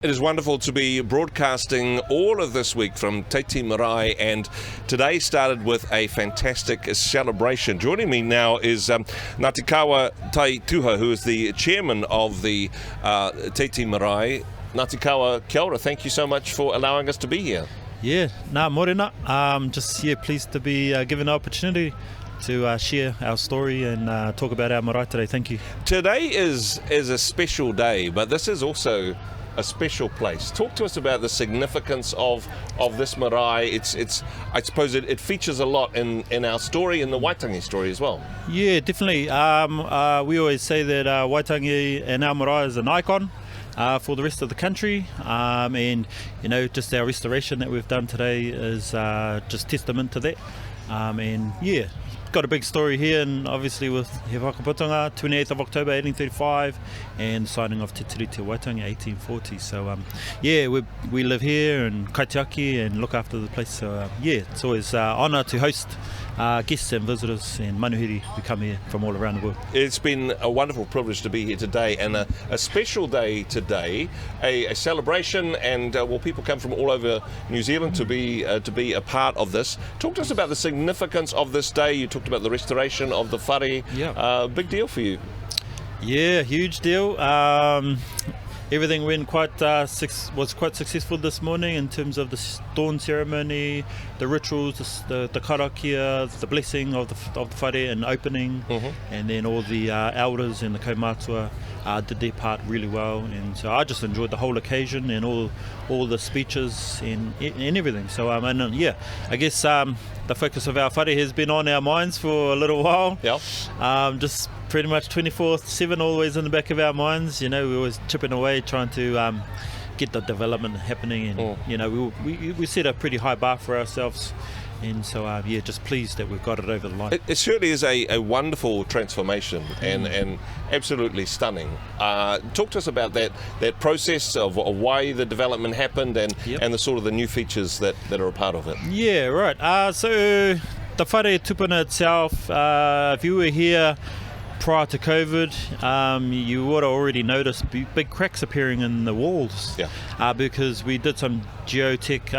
It is wonderful to be broadcasting all of this week from Te Tii Marae, and today started with a fantastic celebration. Joining me now is Ngati Kawa Taituha, who is the chairman of the Te Tii Marae. Ngati Kawa, kia ora, thank you so much for allowing us to be here. Yeah, nā morena. Pleased to be given the opportunity to share our story and talk about our marae today. Thank you. Today is a special day, but this is also a special place. Talk to us about the significance of this marae. I suppose it features a lot in our story, in the Waitangi story as well. Yeah, definitely. We always say that Waitangi and our marae is an icon for the rest of the country, and just our restoration that we've done today is just testament to that. Got a big story here, and obviously with He Whakaputunga, 28th of October 1835, and the signing of Te Tiriti Waitangi 1840. So we live here in Kaitiaki and look after the place. So it's always an honour to host guests and visitors and manuhiri who come here from all around the world. It's been a wonderful privilege to be here today, and a special day today, a celebration, and people come from all over New Zealand to be a part of this. Talk to us about the significance of this day. You talked about the restoration of the whare. Yeah. Big deal for you. Yeah, huge deal. Everything went was quite successful this morning in terms of the dawn ceremony, the rituals, the karakia, the blessing of the whare and opening, and then all the elders and the kaumatua did their part really well, and so I just enjoyed the whole occasion and all the speeches and everything. So I guess the focus of our whare has been on our minds for a little while. Yeah. Just pretty much 24/7, always in the back of our minds. We're always chipping away, trying to get the development happening, and we set a pretty high bar for ourselves. And so, just pleased that we've got it over the line. It certainly is a wonderful transformation and absolutely stunning. Talk to us about that process of why the development happened and the sort of the new features that are a part of it. Yeah, right. So the whare tupuna itself, if you were here prior to COVID, you would have already noticed big cracks appearing in the walls. Yeah. Because we did some geotech,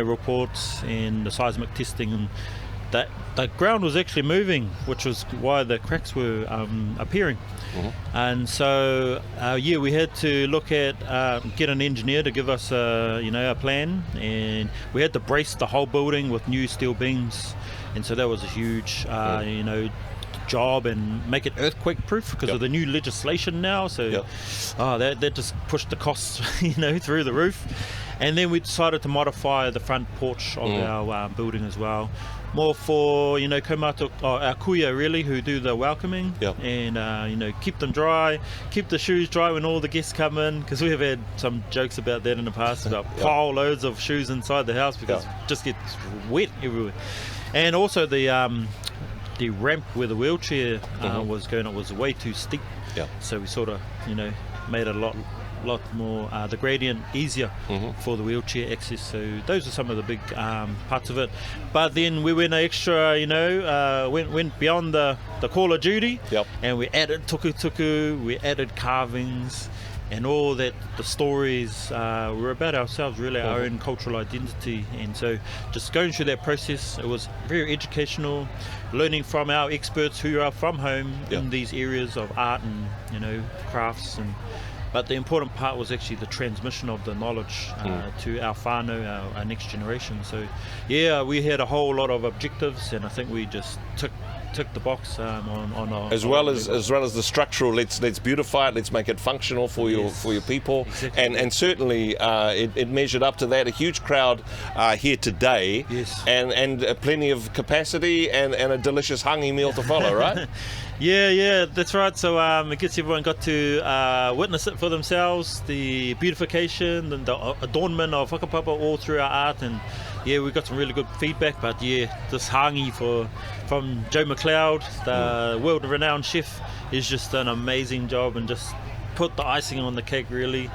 reports and the seismic testing, and that the ground was actually moving, which was why the cracks were appearing. And so, we had to look at get an engineer to give us a plan, and we had to brace the whole building with new steel beams, and so that was a huge job, and make it earthquake proof because of the new legislation now. So that just pushed the costs through the roof. And then we decided to modify the front porch of our building as well, more for kaumatua, our kuia really, who do the welcoming, and keep them dry, keep the shoes dry when all the guests come in, because we have had some jokes about that in the past, about pile loads of shoes inside the house because it just gets wet everywhere. And also the ramp where the wheelchair was going up was way too steep. So we sort of made it a lot more the gradient easier for the wheelchair access. So those are some of the big parts of it. But then we went extra, went beyond the call of duty, and we added tuku, we added carvings, and all that, the stories were about ourselves, really, our own cultural identity. And so just going through that process, it was very educational, learning from our experts who are from home in these areas of art and crafts. But the important part was actually the transmission of the knowledge to our whānau, our next generation. So we had a whole lot of objectives, and I think we just took the box on as well as the structural. Let's beautify it. Let's make it functional for your people. Exactly. And certainly it measured up to that. A huge crowd here today. Yes. And plenty of capacity and a delicious hangi meal to follow, right? Yeah, that's right. So I guess everyone got to witness it for themselves, the beautification and the adornment of whakapapa all through our art. And we got some really good feedback. But this hangi from Joe McLeod, the world-renowned chef, is just an amazing job and just put the icing on the cake, really.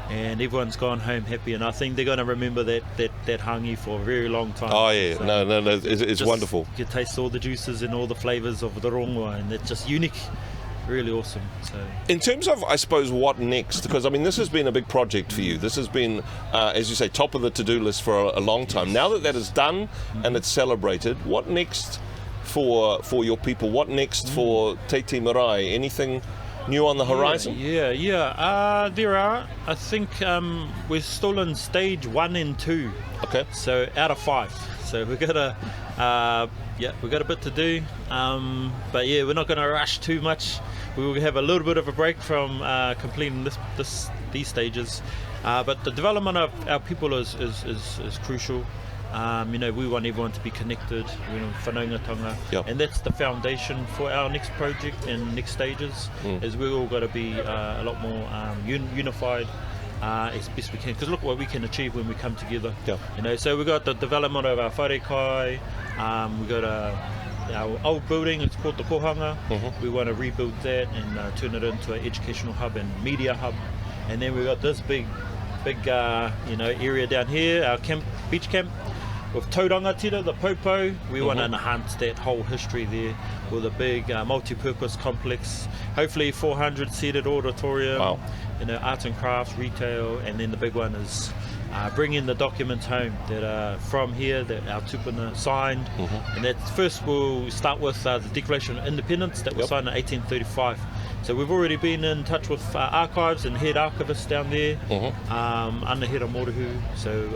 And everyone's gone home happy, and I think they're going to remember that hangi for a very long time. Oh yeah, so it's wonderful. You can taste all the juices and all the flavours of the rongoa, and it's just unique. really awesome. So in terms of, I suppose, what next, because I mean this has been a big project for you. This has been, as you say, top of the to-do list for a long time. Now that is done and it's celebrated, what next for your people? What next for Te Tii Marae? Anything new on the horizon? There are. I think we're still in stage 1 and 2. Okay. So out of 5. So we've got a bit to do. But yeah, we're not going to rush too much. We will have a little bit of a break from completing these stages. But the development of our people is crucial. We want everyone to be connected, whanaungatanga, and that's the foundation for our next project and next stages. Is we all got to be a lot more unified as best we can. Because look what we can achieve when we come together. So we got the development of our wharekai. We got our old building. It's called the Kohanga. We want to rebuild that and turn it into an educational hub and media hub. And then we got this big area down here, our beach camp. With Tauranga Tira, the Popo, we want to enhance that whole history there with a big multi-purpose complex, hopefully 400-seated auditorium, arts and crafts, retail, and then the big one is bringing the documents home that are from here that our tupuna signed. And that first we'll start with the Declaration of Independence that was signed in 1835. So we've already been in touch with archives and head archivist down there, Anahira Moruhu. So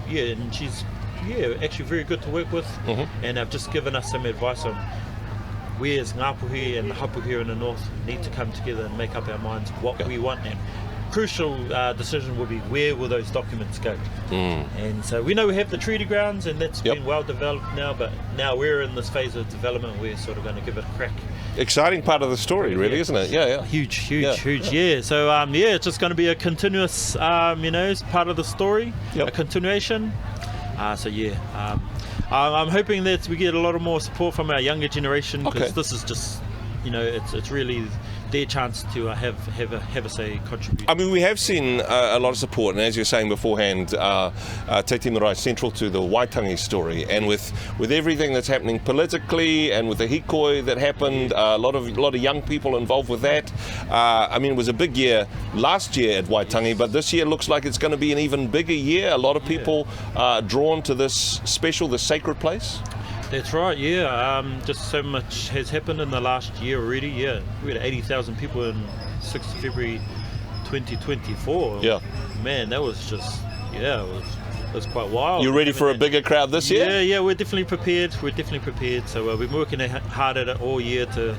and she's actually very good to work with, and have just given us some advice on where Ngāpuhi and the Hapu here in the north need to come together and make up our minds what we want. And crucial decision will be where will those documents go. And so we know we have the treaty grounds and that's been well developed now, but now we're in this phase of development. We're sort of going to give it a crack. Exciting part of the story, really, isn't it? Huge. So it's just going to be a continuous it's part of the story, a continuation. I'm hoping that we get a lot of more support from our younger generation, because this is just, it's really their chance to have a say, contribute. I mean, we have seen a lot of support, and as you were saying beforehand, Te Tii Marae is central to the Waitangi story, and with everything that's happening politically, and with the hikoi that happened, a lot of young people involved with that. I mean, it was a big year last year at Waitangi, but this year looks like it's going to be an even bigger year. A lot of people drawn to this sacred place. That's right, just so much has happened in the last year already. We had 80,000 people in 6th of February 2024. Man, that was just, it was quite wild. You ready for a bigger crowd this year? Yeah, we're definitely prepared. So we've been working hard at it all year to,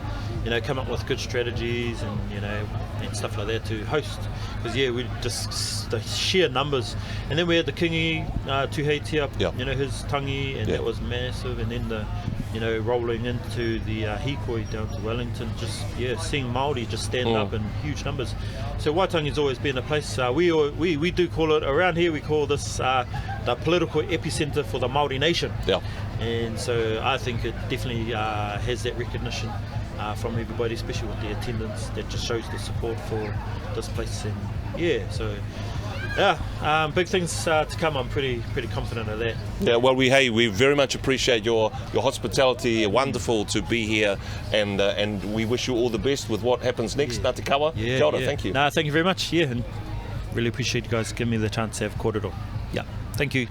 come up with good strategies and, and stuff like that to host. Because we just the sheer numbers, and then we had the kingi Tuheitia, his tangi, and that was massive, and then the rolling into the hikoi down to Wellington, just seeing Māori just stand up in huge numbers. So Waitangi's always been a place we do call it around here. We call this the political epicenter for the Māori nation. And so I think it definitely has that recognition from everybody, especially with the attendance. That just shows the support for this place. And big things to come. I'm pretty confident of that. Well, we very much appreciate your hospitality. Wonderful to be here, and we wish you all the best with what happens next. Ngati Kawa. Kia ora, thank you. No, thank you very much. And really appreciate you guys giving me the chance to have kōrero. Thank you.